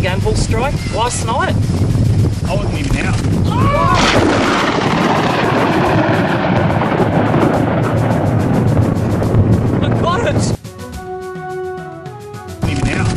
gamble strike last night. I wasn't even out. I got it! Even out.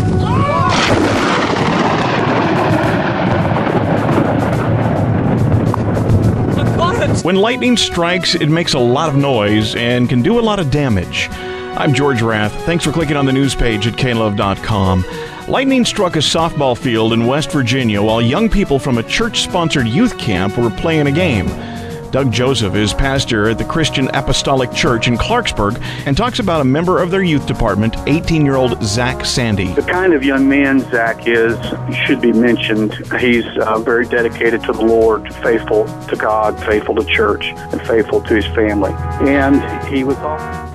I got it! When lightning strikes, it makes a lot of noise and can do a lot of damage. I'm George Rath. Thanks for clicking on the news page at klove.com. Lightning struck a softball field in West Virginia while young people from a church-sponsored youth camp were playing a game. Doug Joseph is pastor at the Christian Apostolic Church in Clarksburg and talks about a member of their youth department, 18-year-old Zach Sandy. The kind of young man Zach is should be mentioned. He's very dedicated to the Lord, faithful to God, faithful to church, and faithful to his family. And he was also...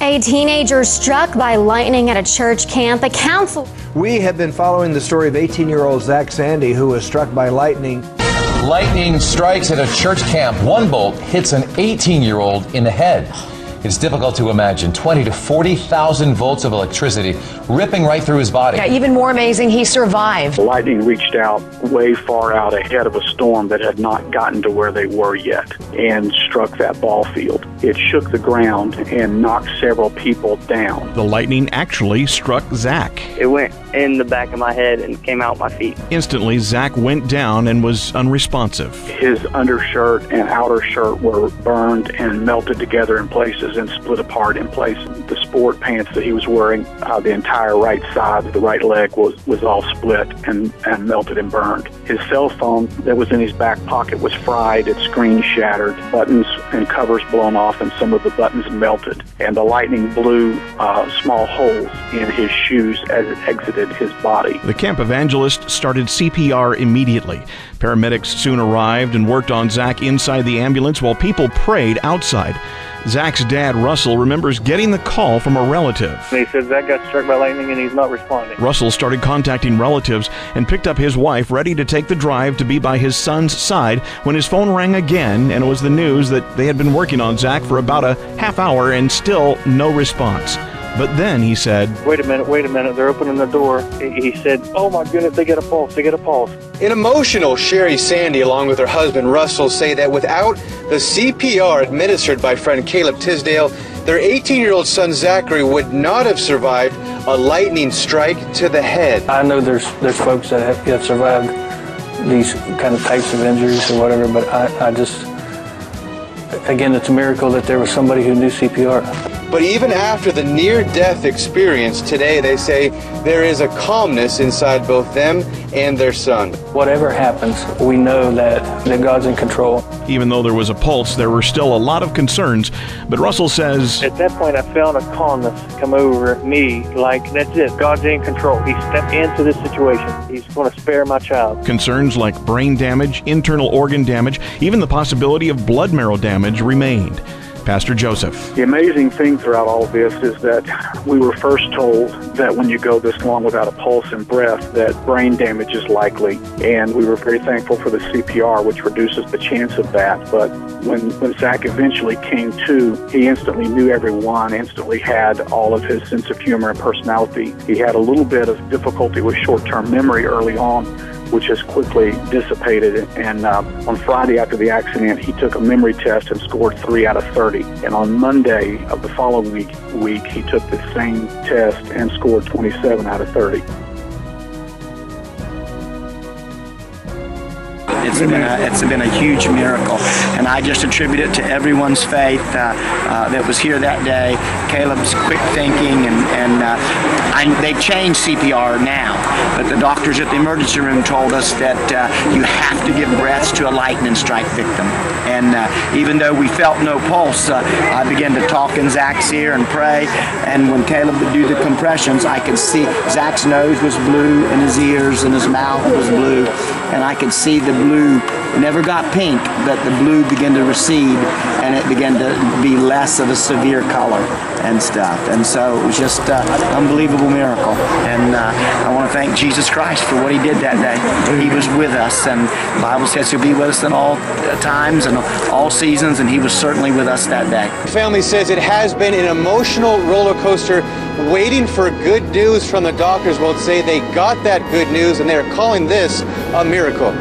A teenager struck by lightning at a church camp. The council... We have been following the story of 18-year-old Zach Sandy, who was struck by lightning. Lightning strikes at a church camp. One bolt hits an 18-year-old in the head. It's difficult to imagine. 20 to 40,000 volts of electricity ripping right through his body. Yeah, even more amazing, he survived. The lightning reached out way far out ahead of a storm that had not gotten to where they were yet and struck that ball field. It shook the ground and knocked several people down. The lightning actually struck Zach. It went in the back of my head and came out my feet. Instantly, Zach went down and was unresponsive. His undershirt and outer shirt were burned and melted together in places and split apart in places. The sport pants that he was wearing, the entire right side of the right leg was all split and melted and burned. His cell phone that was in his back pocket was fried, its screen shattered, buttons and covers blown off, and some of the buttons melted. And the lightning blew small holes in his shoes as it exited his body. The camp evangelist started CPR immediately. Paramedics soon arrived and worked on Zach inside the ambulance while people prayed outside. Zach's dad, Russell, remembers getting the call from a relative. He said Zach got struck by lightning and he's not responding. Russell started contacting relatives and picked up his wife, ready to take the drive to be by his son's side, when his phone rang again, and it was the news that they had been working on Zach for about a half hour and still no response. But then he said, wait a minute, they're opening the door. He said, oh my goodness, they get a pulse. An emotional Sherry Sandy, along with her husband Russell, say that without the CPR administered by friend Caleb Tisdale, their 18-year-old son Zachary would not have survived a lightning strike to the head. I know there's folks that have survived these kind of types of injuries or whatever, but I just, again, it's a miracle that there was somebody who knew CPR. But even after the near-death experience today, they say there is a calmness inside both them and their son. Whatever happens, we know that God's in control. Even though there was a pulse, there were still a lot of concerns. But Russell says, at that point, I felt a calmness come over me, like, that's it, God's in control. He stepped into this situation. He's going to spare my child. Concerns like brain damage, internal organ damage, even the possibility of blood marrow damage remained. Pastor Joseph. The amazing thing throughout all of this is that we were first told that when you go this long without a pulse and breath, that brain damage is likely. And we were very thankful for the CPR, which reduces the chance of that. But when Zach eventually came to, he instantly knew everyone, instantly had all of his sense of humor and personality. He had a little bit of difficulty with short-term memory early on, which has quickly dissipated. And on Friday after the accident, he took a memory test and scored 3 out of 30. And on Monday of the following week, he took the same test and scored 27 out of 30. It's been a huge miracle, and I just attribute it to everyone's faith that was here that day. Caleb's quick thinking, and they've changed CPR now, but the doctors at the emergency room told us that you have to give breaths to a lightning strike victim. And even though we felt no pulse, I began to talk in Zach's ear and pray, and when Caleb would do the compressions, I could see Zach's nose was blue, and his ears and his mouth was blue, and I could see the blue It never got pink, but the blue began to recede, and it began to be less of a severe color and stuff. And so it was just an unbelievable miracle. And I want to thank Jesus Christ for what he did that day. He was with us, and the Bible says he'll be with us in all times and all seasons, and he was certainly with us that day. The family says it has been an emotional roller coaster, waiting for good news from the doctors. Will say they got that good news, and they are calling this a miracle.